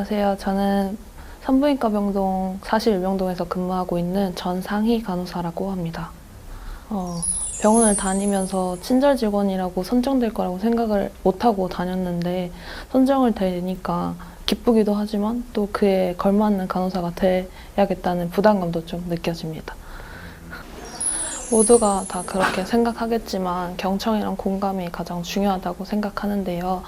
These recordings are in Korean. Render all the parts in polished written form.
안녕하세요. 저는 산부인과 병동 41병동에서 근무하고 있는 전상희 간호사라고 합니다. 병원을 다니면서 친절 직원이라고 선정될 거라고 생각을 못하고 다녔는데 선정을 되니까 기쁘기도 하지만 또 그에 걸맞는 간호사가 돼야겠다는 부담감도 좀 느껴집니다. 모두가 다 그렇게 생각하겠지만 경청이랑 공감이 가장 중요하다고 생각하는데요.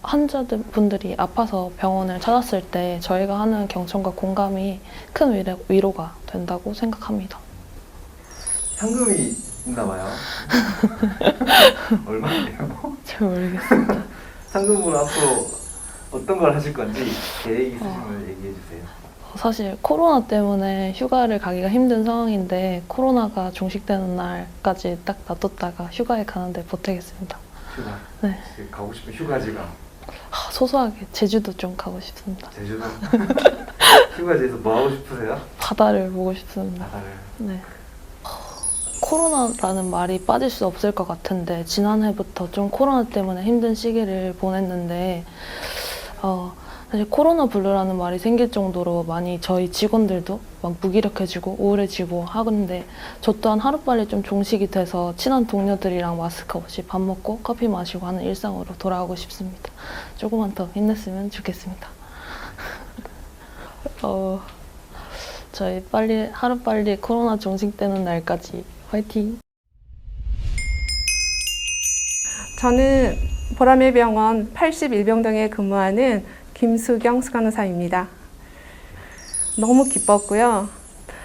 환자분들이 아파서 병원을 찾았을 때 저희가 하는 경청과 공감이 큰 위로가 된다고 생각합니다. 상금이 있나 봐요. 얼마인데요? 잘 모르겠습니다. 상금으로 앞으로 어떤 걸 하실 건지 계획 있으시면 얘기해 주세요. 사실 코로나 때문에 휴가를 가기가 힘든 상황인데 코로나가 종식되는 날까지 딱 놔뒀다가 휴가에 가는데 보태겠습니다. 휴가? 네. 가고 싶은 휴가지가? 소소하게 제주도 좀 가고 싶습니다. 제주도? 휴가지에서 뭐 하고 싶으세요? 바다를 보고 싶습니다. 바다를? 네. 코로나라는 말이 빠질 수 없을 것 같은데 지난해부터 좀 코로나 때문에 힘든 시기를 보냈는데 사실 코로나 블루라는 말이 생길 정도로 많이 저희 직원들도 막 무기력해지고 우울해지고 하는데 저 또한 하루빨리 좀 종식이 돼서 친한 동료들이랑 마스크 없이 밥 먹고 커피 마시고 하는 일상으로 돌아가고 싶습니다. 조금만 더 힘냈으면 좋겠습니다. 저희 하루빨리 코로나 종식되는 날까지 화이팅! 저는 보라매 병원 81병동에 근무하는 김수경 수간호사입니다. 너무 기뻤고요.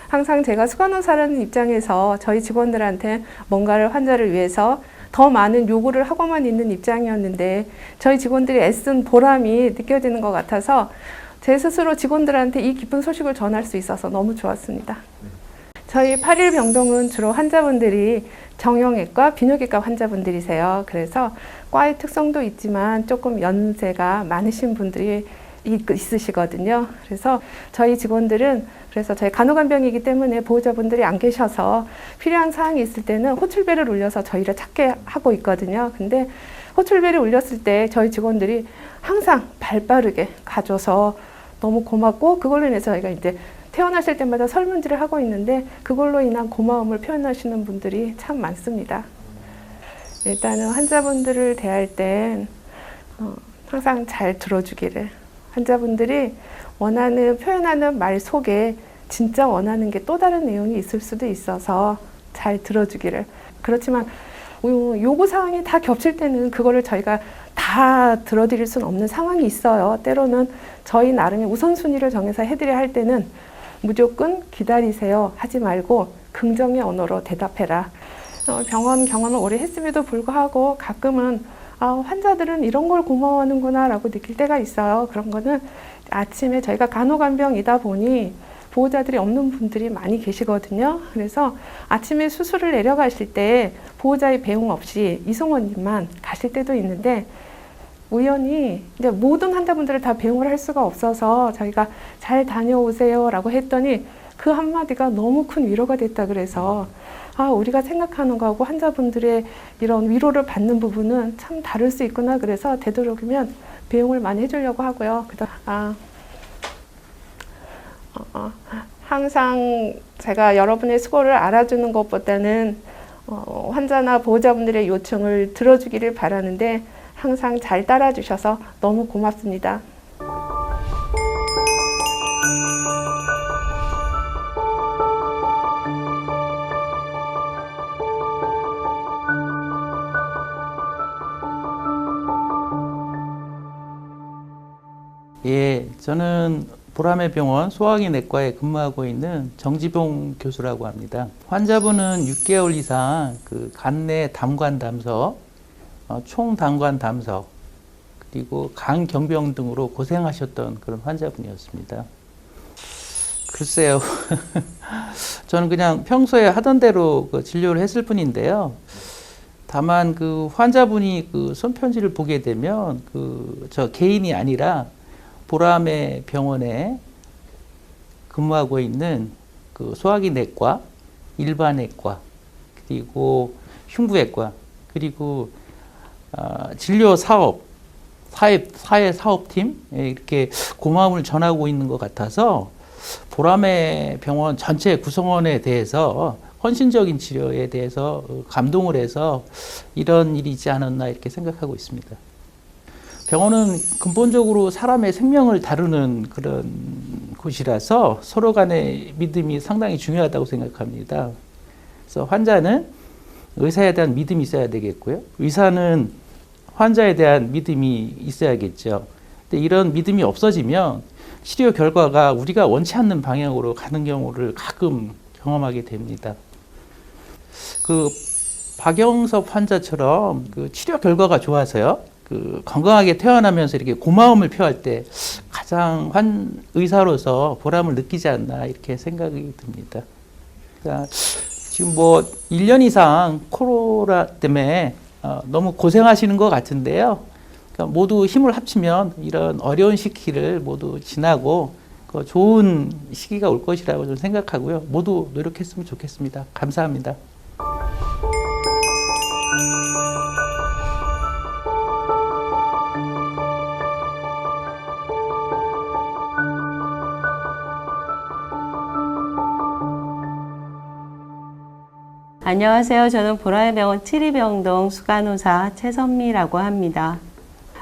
항상 제가 수간호사라는 입장에서 저희 직원들한테 뭔가를 환자를 위해서 더 많은 요구를 하고만 있는 입장이었는데 저희 직원들이 애쓴 보람이 느껴지는 것 같아서 제 스스로 직원들한테 이 기쁜 소식을 전할 수 있어서 너무 좋았습니다. 저희 81병동은 주로 환자분들이 정형외과, 비뇨기과 환자분들이세요. 그래서 과의 특성도 있지만 조금 연세가 많으신 분들이 있으시거든요. 그래서 저희 직원들은 저희 간호간병이기 때문에 보호자분들이 안 계셔서 필요한 사항이 있을 때는 호출벨을 울려서 저희를 찾게 하고 있거든요. 근데 호출벨을 울렸을 때 저희 직원들이 항상 발빠르게 가줘서 너무 고맙고 그걸로 인해서 저희가 이제 퇴원하실 때마다 설문지를 하고 있는데 그걸로 인한 고마움을 표현하시는 분들이 참 많습니다. 일단은 환자분들을 대할 땐 항상 잘 들어주기를, 환자분들이 표현하는 말 속에 진짜 원하는 게 또 다른 내용이 있을 수도 있어서 잘 들어주기를. 그렇지만 요구사항이 다 겹칠 때는 그거를 저희가 다 들어드릴 수는 없는 상황이 있어요. 때로는 저희 나름의 우선순위를 정해서 해드려야 할 때는 무조건 기다리세요 하지 말고 긍정의 언어로 대답해라. 병원 경험을 오래 했음에도 불구하고 가끔은 환자들은 이런 걸 고마워하는구나 라고 느낄 때가 있어요. 그런 거는 아침에 저희가 간호간병이다 보니 보호자들이 없는 분들이 많이 계시거든요. 그래서 아침에 수술을 내려가실 때 보호자의 배웅 없이 이송원님만 가실 때도 있는데 우연히 이제 모든 환자분들을 다 배웅을 할 수가 없어서 저희가 잘 다녀오세요 라고 했더니 그 한마디가 너무 큰 위로가 됐다 그래서 우리가 생각하는 거하고 환자분들의 이런 위로를 받는 부분은 참 다를 수 있구나 그래서 되도록이면 배웅을 많이 해주려고 하고요. 항상 제가 여러분의 수고를 알아주는 것보다는 환자나 보호자분들의 요청을 들어주기를 바라는데 항상 잘 따라주셔서 너무 고맙습니다. 예, 저는 보라매 병원 소화기 내과에 근무하고 있는 정지봉 교수라고 합니다. 환자분은 6개월 이상 그 간내 담관 담석, 총 담관 담석, 그리고 간 경병 등으로 고생하셨던 그런 환자분이었습니다. 글쎄요. 저는 그냥 평소에 하던 대로 그 진료를 했을 뿐인데요. 다만 그 환자분이 그 손편지를 보게 되면 저 개인이 아니라 보라매 병원에 근무하고 있는 그 소화기 내과, 일반외과, 그리고 흉부외과, 그리고 진료 사업 사회 사업팀 이렇게 고마움을 전하고 있는 것 같아서 보람의 병원 전체 구성원에 대해서 헌신적인 치료에 대해서 감동을 해서 이런 일이 있지 않았나 이렇게 생각하고 있습니다. 병원은 근본적으로 사람의 생명을 다루는 그런 곳이라서 서로 간의 믿음이 상당히 중요하다고 생각합니다. 그래서 환자는 의사에 대한 믿음이 있어야 되겠고요. 의사는 환자에 대한 믿음이 있어야겠죠. 근데 이런 믿음이 없어지면 치료 결과가 우리가 원치 않는 방향으로 가는 경우를 가끔 경험하게 됩니다. 그 박영섭 환자처럼 그 치료 결과가 좋아서요. 그 건강하게 태어나면서 이렇게 고마움을 표할 때 가장 의사로서 보람을 느끼지 않나 이렇게 생각이 듭니다. 그러니까 지금 뭐 1년 이상 코로나 때문에 너무 고생하시는 것 같은데요. 그러니까 모두 힘을 합치면 이런 어려운 시기를 모두 지나고 좋은 시기가 올 것이라고 저는 생각하고요. 모두 노력했으면 좋겠습니다. 감사합니다. 안녕하세요. 저는 보람의 병원 7이병동 수간호사 최선미라고 합니다.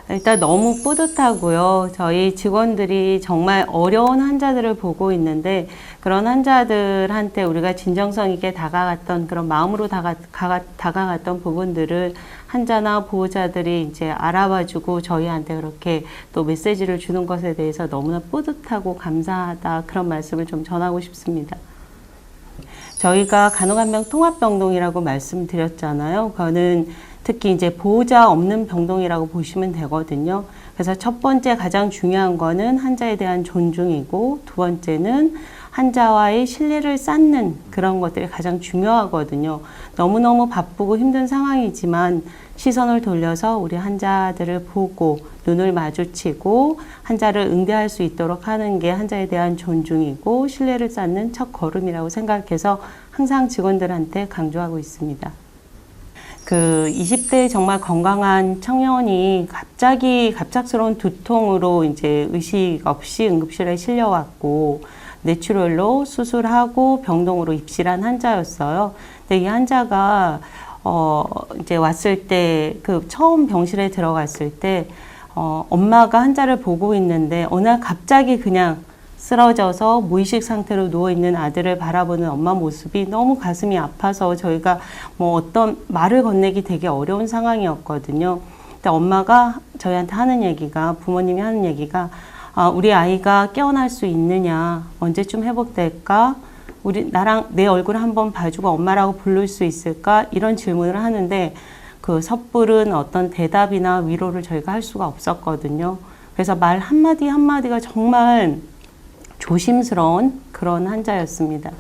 일단 너무 뿌듯하고요. 저희 직원들이 정말 어려운 환자들을 보고 있는데 그런 환자들한테 우리가 진정성 있게 다가갔던 그런 마음으로 다가갔던 부분들을 환자나 보호자들이 이제 알아봐주고 저희한테 그렇게 또 메시지를 주는 것에 대해서 너무나 뿌듯하고 감사하다 그런 말씀을 좀 전하고 싶습니다. 저희가 간호간병 통합병동이라고 말씀드렸잖아요. 그거는 특히 이제 보호자 없는 병동이라고 보시면 되거든요. 그래서 첫 번째 가장 중요한 거는 환자에 대한 존중이고 두 번째는 환자와의 신뢰를 쌓는 그런 것들이 가장 중요하거든요. 너무너무 바쁘고 힘든 상황이지만 시선을 돌려서 우리 환자들을 보고 눈을 마주치고 환자를 응대할 수 있도록 하는 게 환자에 대한 존중이고 신뢰를 쌓는 첫 걸음이라고 생각해서 항상 직원들한테 강조하고 있습니다. 그 20대 정말 건강한 청년이 갑작스러운 두통으로 이제 의식 없이 응급실에 실려왔고 뇌출혈로 수술하고 병동으로 입실한 환자였어요. 근데 이 환자가 이제 왔을 때 그 처음 병실에 들어갔을 때 엄마가 환자를 보고 있는데 어느 날 갑자기 그냥 쓰러져서 무의식 상태로 누워있는 아들을 바라보는 엄마 모습이 너무 가슴이 아파서 저희가 뭐 어떤 말을 건네기 되게 어려운 상황이었거든요. 근데 엄마가 저희한테 하는 얘기가, 부모님이 하는 얘기가 우리 아이가 깨어날 수 있느냐, 언제쯤 회복될까, 나랑 내 얼굴 한번 봐주고 엄마라고 부를 수 있을까, 이런 질문을 하는데 그 섣부른 어떤 대답이나 위로를 저희가 할 수가 없었거든요. 그래서 말 한마디 한마디가 정말 조심스러운 그런 환자였습니다.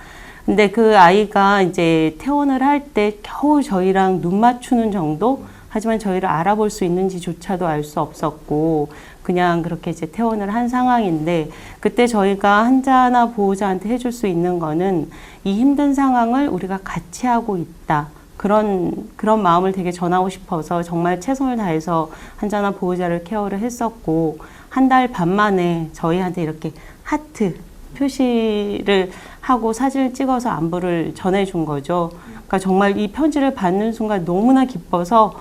근데 그 아이가 이제 퇴원을 할 때 겨우 저희랑 눈 맞추는 정도? 하지만 저희를 알아볼 수 있는지조차도 알 수 없었고 그냥 그렇게 이제 퇴원을 한 상황인데 그때 저희가 환자나 보호자한테 해줄 수 있는 거는 이 힘든 상황을 우리가 같이 하고 있다. 그런 마음을 되게 전하고 싶어서 정말 최선을 다해서 환자나 보호자를 케어를 했었고 한 달 반 만에 저희한테 이렇게 하트 표시를 하고 사진을 찍어서 안부를 전해준 거죠. 그러니까 정말 이 편지를 받는 순간 너무나 기뻐서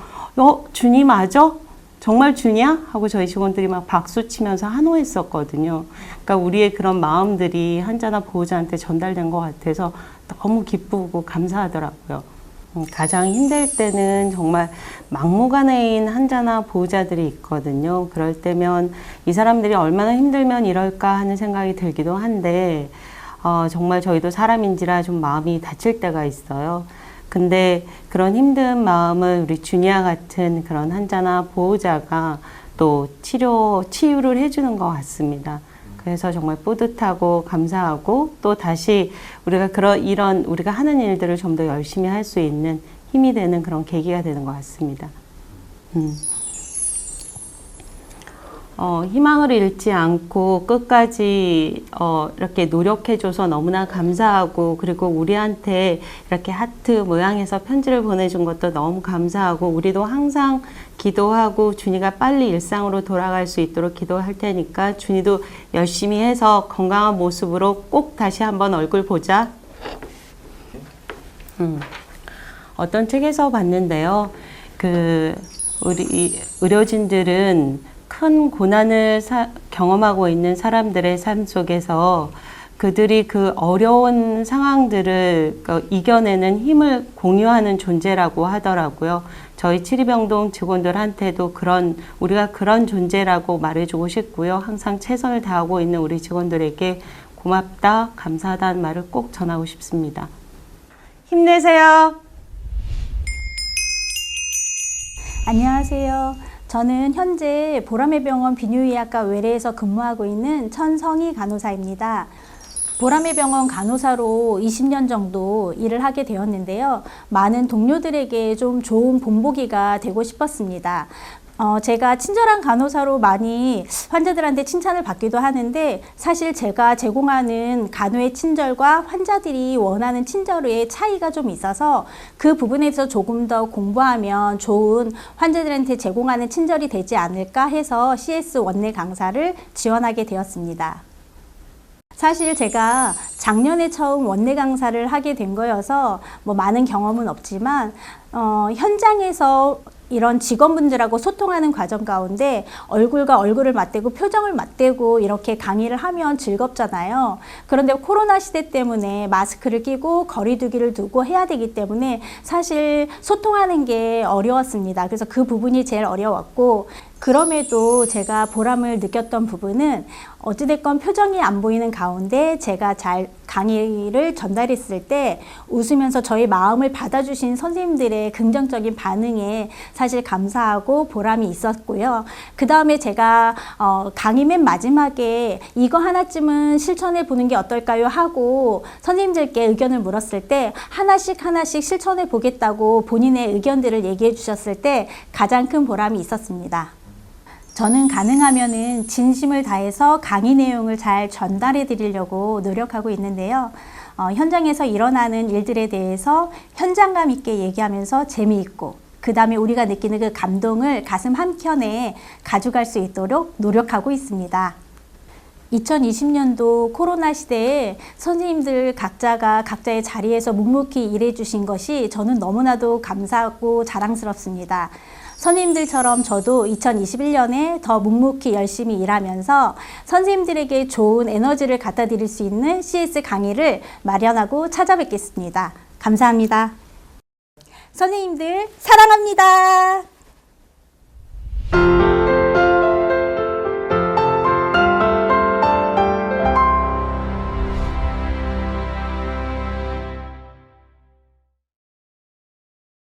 준이 맞아? 정말 준이야? 하고 저희 직원들이 막 박수 치면서 환호했었거든요. 그러니까 우리의 그런 마음들이 환자나 보호자한테 전달된 것 같아서 너무 기쁘고 감사하더라고요. 가장 힘들 때는 정말 막무가내인 환자나 보호자들이 있거든요. 그럴 때면 이 사람들이 얼마나 힘들면 이럴까 하는 생각이 들기도 한데 정말 저희도 사람인지라 좀 마음이 다칠 때가 있어요. 근데 그런 힘든 마음을 우리 준이와 같은 그런 환자나 보호자가 또 치유를 해주는 것 같습니다. 그래서 정말 뿌듯하고 감사하고 또 다시 우리가 우리가 하는 일들을 좀 더 열심히 할 수 있는 힘이 되는 그런 계기가 되는 것 같습니다. 희망을 잃지 않고 끝까지 이렇게 노력해줘서 너무나 감사하고, 그리고 우리한테 이렇게 하트 모양에서 편지를 보내준 것도 너무 감사하고, 우리도 항상 기도하고 준이가 빨리 일상으로 돌아갈 수 있도록 기도할 테니까 준이도 열심히 해서 건강한 모습으로 꼭 다시 한번 얼굴 보자. 어떤 책에서 봤는데요. 우리 의료진들은 큰 고난을 경험하고 있는 사람들의 삶 속에서 그들이 그 어려운 상황들을 이겨내는 힘을 공유하는 존재라고 하더라고요. 저희 치리병동 직원들한테도 우리가 그런 존재라고 말해주고 싶고요. 항상 최선을 다하고 있는 우리 직원들에게 고맙다, 감사하다는 말을 꼭 전하고 싶습니다. 힘내세요. 안녕하세요. 저는 현재 보라매 병원 비뇨의학과 외래에서 근무하고 있는 천성희 간호사입니다. 보라매 병원 간호사로 20년 정도 일을 하게 되었는데요. 많은 동료들에게 좀 좋은 본보기가 되고 싶었습니다. 제가 친절한 간호사로 많이 환자들한테 칭찬을 받기도 하는데, 사실 제가 제공하는 간호의 친절과 환자들이 원하는 친절의 차이가 좀 있어서 그 부분에서 조금 더 공부하면 좋은 환자들한테 제공하는 친절이 되지 않을까 해서 CS 원내 강사를 지원하게 되었습니다. 사실 제가 작년에 처음 원내 강사를 하게 된 거여서 많은 경험은 없지만 현장에서 이런 직원분들하고 소통하는 과정 가운데 얼굴과 얼굴을 맞대고 표정을 맞대고 이렇게 강의를 하면 즐겁잖아요. 그런데 코로나 시대 때문에 마스크를 끼고 거리 두기를 두고 해야 되기 때문에 사실 소통하는 게 어려웠습니다. 그래서 그 부분이 제일 어려웠고, 그럼에도 제가 보람을 느꼈던 부분은 어찌됐건 표정이 안 보이는 가운데 제가 잘 강의를 전달했을 때 웃으면서 저희 마음을 받아주신 선생님들의 긍정적인 반응에 사실 감사하고 보람이 있었고요. 그 다음에 제가 강의 맨 마지막에 이거 하나쯤은 실천해 보는 게 어떨까요 하고 선생님들께 의견을 물었을 때 하나씩 실천해 보겠다고 본인의 의견들을 얘기해 주셨을 때 가장 큰 보람이 있었습니다. 저는 가능하면은 진심을 다해서 강의 내용을 잘 전달해 드리려고 노력하고 있는데요. 현장에서 일어나는 일들에 대해서 현장감 있게 얘기하면서 재미있고, 그 다음에 우리가 느끼는 그 감동을 가슴 한켠에 가져갈 수 있도록 노력하고 있습니다. 2020년도 코로나 시대에 선생님들 각자가 각자의 자리에서 묵묵히 일해 주신 것이 저는 너무나도 감사하고 자랑스럽습니다. 선생님들처럼 저도 2021년에 더 묵묵히 열심히 일하면서 선생님들에게 좋은 에너지를 갖다 드릴 수 있는 CS 강의를 마련하고 찾아뵙겠습니다. 감사합니다. 선생님들 사랑합니다.